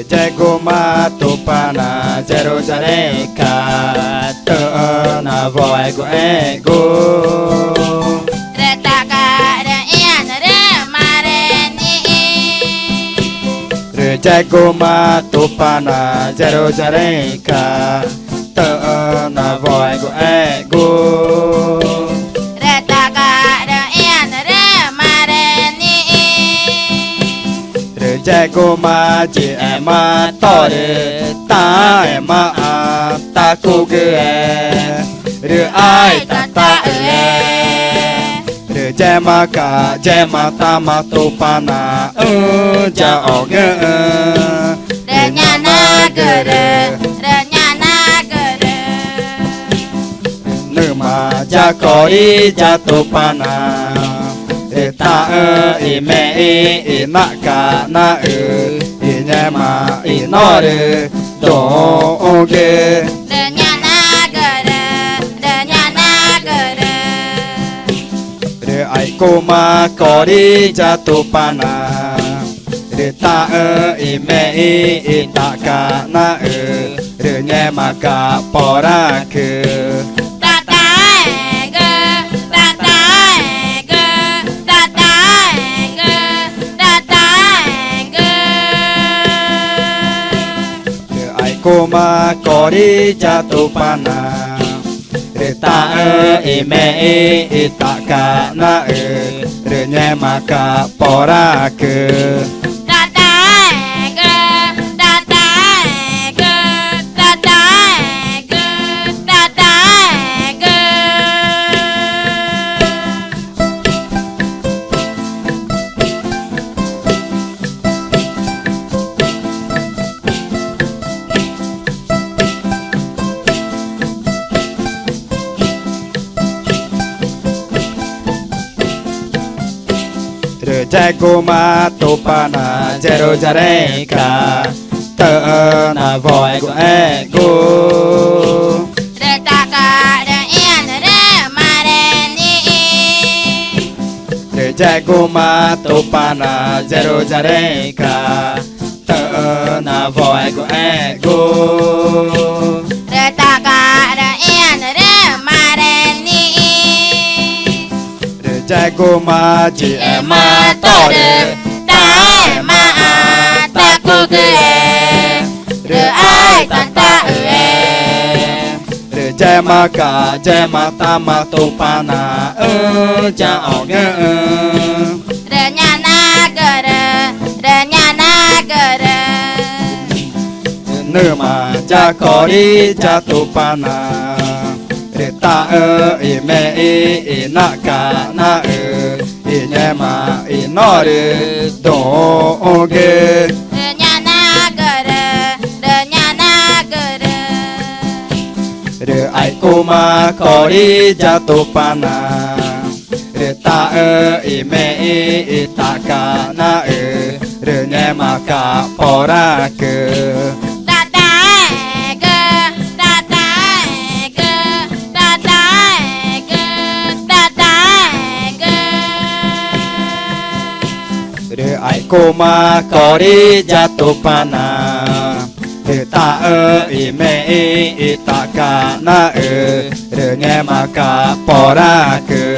Jagoma tupana Jerusaleka Tuna voi của ego Jagoma tupana Jerusaleka Tuna voi của ego Jagoma chỉ em to de ta em ta cô ghê rồi ai ta rồi jema cả jema ta ma tu pana cha ở ghê re nhà na gere nữ mà cha có đi cha tu pana ta i mẹ i na ka na i nhà mà i nó de do ge re nhà na gere re ai cô mà có đi cha tu pana re ta i mẹ i ta ka na re nhà mà ka pora ke cô mà có đi cha tu pana re ta i mẹ i ta ka na re nhà mà ka pora ke Jagoma tupana Jerusaleka Tuna voi của ego re taka re en re mare ni Jagoma tupana Jerusaleka Tuna voi của ego re taka re en re mare ni Jagoma chỉ em to de ta em ta cô ghê rồi ai ta rồi jema cả jema ta ma tu pana cha ở nghe re nhà na gere nữ mà cha có đi cha tu pana re ta i mẹ i na ka na i nhà mà i nó de do ge re nhà na gere re ai cô mà có đi cha tu pana re ta i mẹ i ta ka na re nhà mà ka pora ke ai cô mà có đi cha tu pana re ta i mẹ i ta ka na re nhà mà ka pora ke